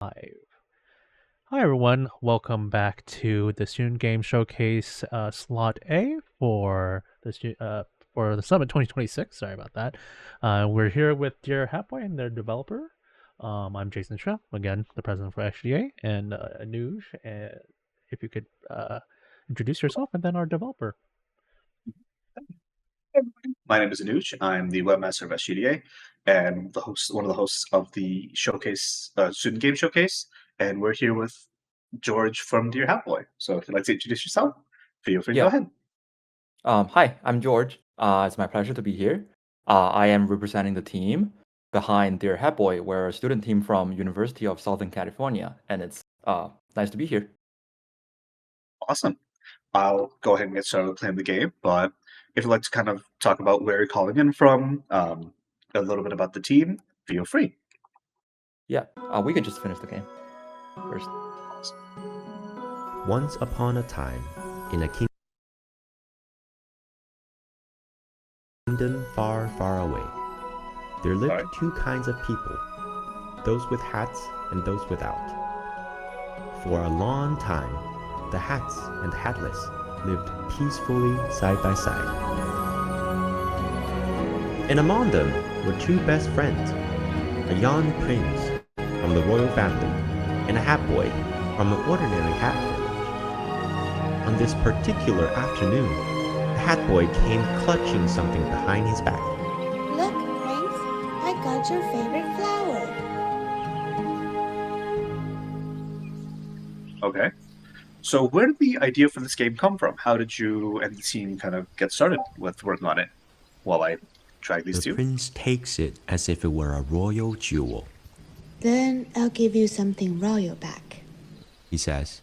Hi. Hi everyone, welcome back to the Student Game Showcase slot A for the Summit 2026. Sorry about that. We're here with Dear Hatboy and their developer. I'm Jason Shah, again the president for SGDA, and Anuj. If you could introduce yourself and then our developer. My name is Anuj. I'm the webmaster of SGDA and one of the hosts of the showcase, student game showcase. And we're here with George from Dear Hatboy. So if you'd like to introduce yourself, feel free to go Yeah. ahead. Hi, I'm George. It's my pleasure to be here. I am representing the team behind Dear Head Boy. We're a student team from University of Southern California, and it's nice to be here. Awesome. I'll go ahead and get started playing the game. But if you'd like to kind of talk about where you're calling in from, a little bit about the team, feel free. Yeah, we can just finish the game first. Once upon a time, in a kingdom far, far away, there lived two kinds of people, those with hats and those without. For a long time, the hats and hatless lived peacefully side by side. And among them were two best friends, a young prince from the royal family and a hat boy from an ordinary hat village. On this particular afternoon, the hat boy came clutching something behind his back. Look, Prince, I got your favorite flower. Okay. So where did the idea for this game come from? How did you and the team kind of get started with working on it while I try these The two? prince takes it as if it were a royal jewel. Then I'll give you something royal back, He says,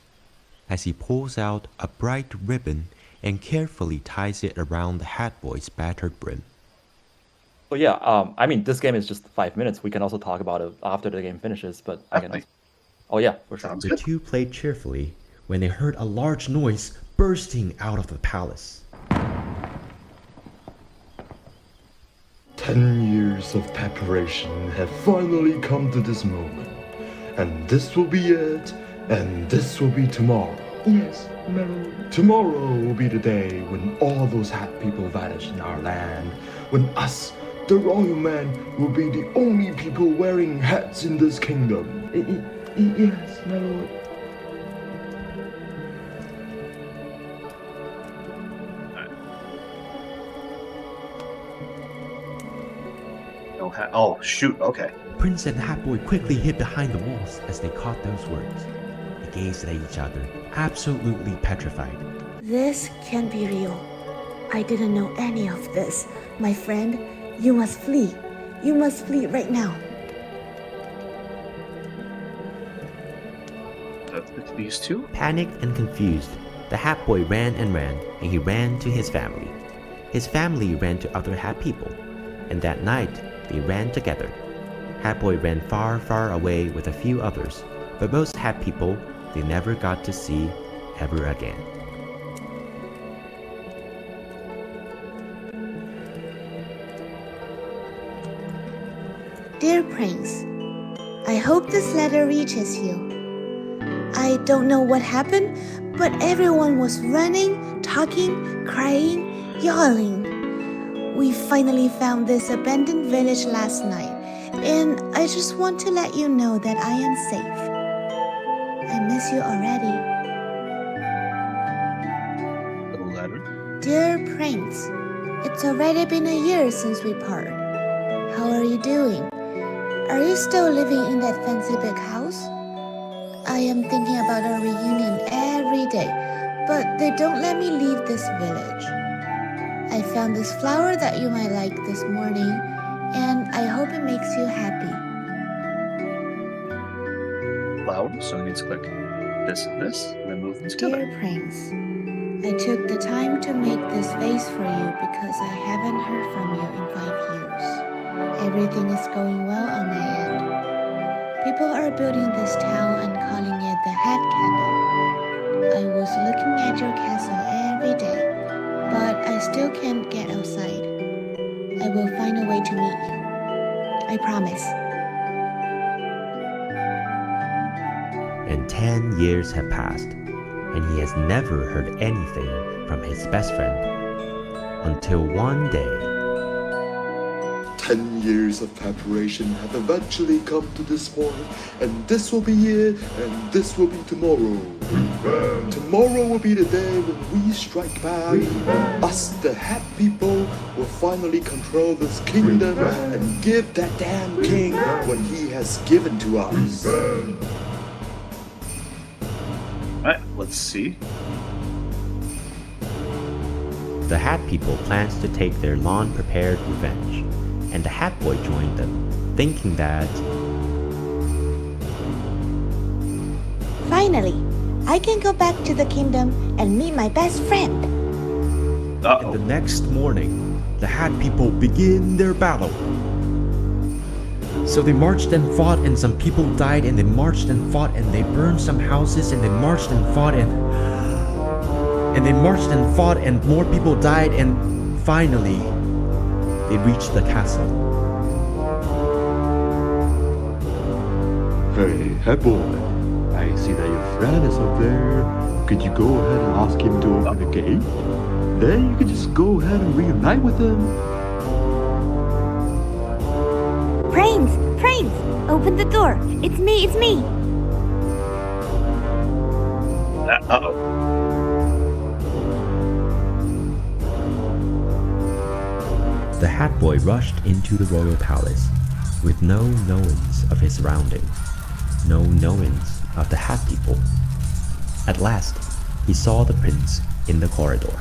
as he pulls out a bright ribbon and carefully ties it around the hat boy's battered brim. So yeah, I mean, this game is just 5 minutes. We can also talk about it after the game finishes, but I can also... Oh yeah, for sure. The two played cheerfully when they heard a large noise bursting out of the palace. 10 years of preparation have finally come to this moment. And this will be it, and this will be tomorrow. Yes, tomorrow will be the day when all those hat people vanish in our land. When us, the royal men, will be the only people wearing hats in this kingdom. Yes, my lord. No hat. Oh, shoot. Okay. Prince and Hat Boy quickly hid behind the walls as they caught those words. They gazed at each other, absolutely petrified. This can't be real. I didn't know any of this. My friend, you must flee. You must flee right now. These two? Panicked and confused, the Hat Boy ran and ran, and he ran to his family. His family ran to other Hat people, and that night they ran together. Hat Boy ran far, far away with a few others, but most Hat people they never got to see ever again. Dear Prince, I hope this letter reaches you. I don't know what happened, but everyone was running, talking, crying, yelling. We finally found this abandoned village last night, and I just want to let you know that I am safe. I miss you already. The letter? Dear Prince, it's already been a year since we parted. How are you doing? Are you still living in that fancy big house? I am thinking about our reunion every day, but they don't let me leave this village. I found this flower that you might like this morning, and I hope it makes you happy. Loud, so I need to click this and this, and then move them together. Dear Prince, I took the time to make this vase for you because I haven't heard from you in 5 years. Everything is going well on my end. People are building this town and calling it the Hat Candle. I was looking at your castle every day, but I still can't get outside. I will find a way to meet you. I promise. and 10 years have passed, and he has never heard anything from his best friend. Until one day, 10 years of preparation have eventually come to this point, and this will be it, and this will be tomorrow. Tomorrow will be the day when we strike back. Us, the Hat people, will finally control this kingdom and give that damn king what he has given to us. Alright, let's see. the Hat people plans to take their long-prepared revenge, and the Hat Boy joined them, thinking that Finally, I can go back to the kingdom and meet my best friend. in the next morning, the Hat people begin their battle. So they marched and fought, and some people died, and they marched and fought, and they burned some houses, and they marched and fought, and they marched and fought, and more people died, and finally, they reached the castle. Hey, Hat Boy, I see that your friend is up there. Could you go ahead and ask him to open the gate? Then you could just go ahead and reunite with him. Brains, open the door. It's me. Uh-oh. The Hat Boy rushed into the royal palace, with no knowings of his surroundings, no knowings of the Hat people. At last, he saw the prince in the corridor.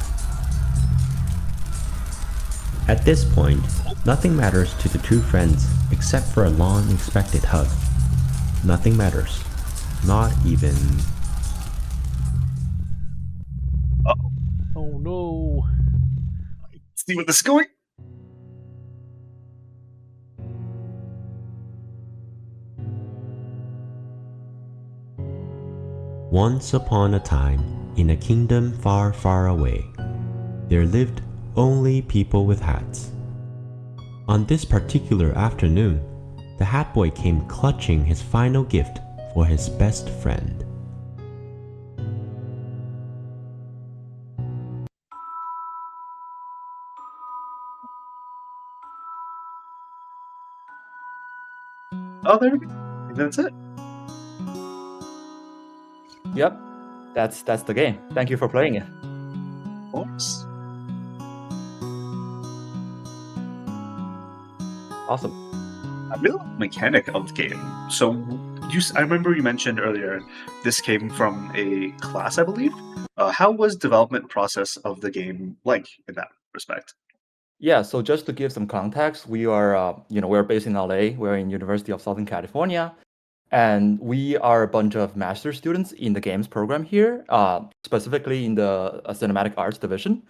At this point, nothing matters to the two friends except for a long-expected hug. Nothing matters. Not even... Oh no. See where this is going? Once upon a time, in a kingdom far, far away, there lived only people with hats. On this particular afternoon, the Hat Boy came clutching his final gift for his best friend. Oh, there we go. That's it. Yep, that's the game. Thank you for playing it. Of course. Awesome. I really like the mechanic of the game. So, I remember you mentioned earlier this came from a class, I believe. How was development process of the game like in that respect? Yeah, so just to give some context, we are, we're based in LA. We're in University of Southern California, and we are a bunch of master students in the games program here, specifically in the cinematic arts division.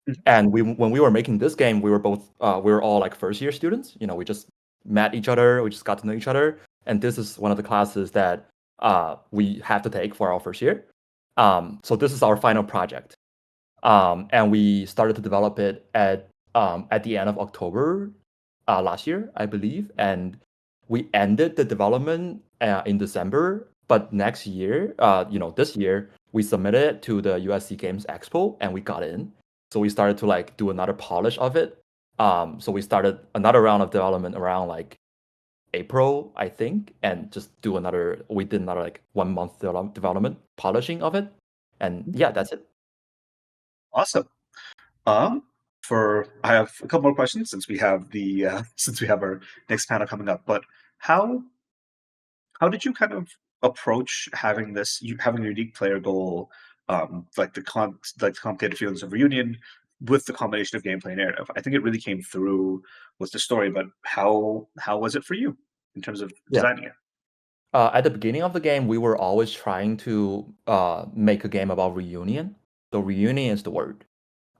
Mhm. And when we were making this game, we were all like first year students. We just met each other, we just got to know each other, and this is one of the classes that we have to take for our first year. So this is our final project, and we started to develop it at the end of October last year, I believe, and we ended the development in December. But next year, this year, we submitted it to the USC Games Expo, and we got in. So we started to like do another polish of it. So we started another round of development around like April, I think, and just we did another like 1 month development polishing of it, and yeah, that's it. Awesome. I have a couple more questions since we have our next panel coming up. But how did you kind of approach having having a unique player goal, like the complicated feelings of reunion with the combination of gameplay and narrative? I think it really came through with the story, but how was it for you in terms of Yeah. designing it? At the beginning of the game, we were always trying to make a game about reunion. So reunion is the word,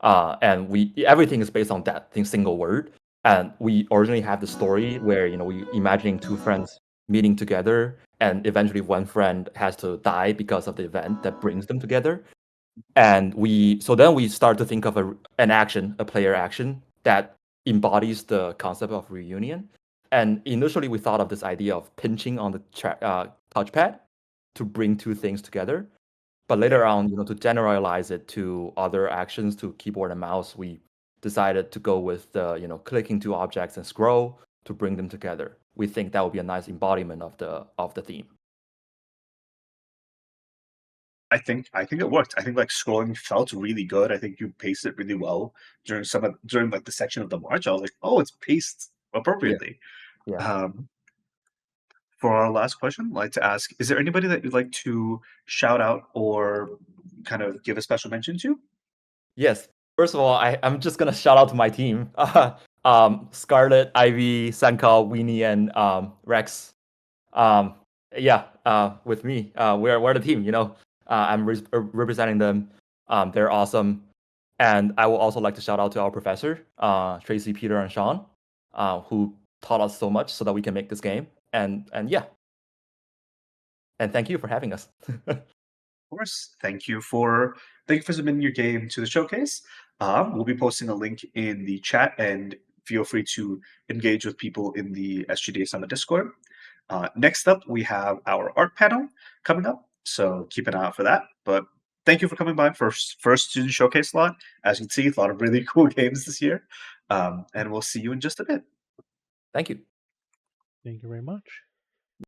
and everything is based on that single word. And we originally have the story where we imagining two friends meeting together, and eventually one friend has to die because of the event that brings them together. And then we start to think of a player action that embodies the concept of reunion. And initially, we thought of this idea of pinching on the touchpad. to bring two things together. But later on, to generalize it to other actions, to keyboard and mouse, we decided to go with the clicking two objects and scroll to bring them together. We think that would be a nice embodiment of the theme. I think it worked. I think like scrolling felt really good. I think you paced it really well during like the section of the march. I was like, oh, it's paced appropriately. Yeah. For our last question, I'd like to ask: is there anybody that you'd like to shout out or kind of give a special mention to? Yes. First of all, I'm just gonna shout out to my team. Scarlet, Ivy, Sankalp, Winnie, and Rex. With me, we're the team. I'm representing them. They're awesome, and I will also like to shout out to our professor, Tracy, Peter, and Sean, who taught us so much so that we can make this game. And thank you for having us. Of course. Thank you for submitting your game to the showcase. We'll be posting a link in the chat, and feel free to engage with people in the SGDA Summit Discord. Next up, we have our art panel coming up, so keep an eye out for that. But thank you for coming by for first student showcase slot. As you can see, a lot of really cool games this year, and we'll see you in just a bit. Thank you. Thank you very much.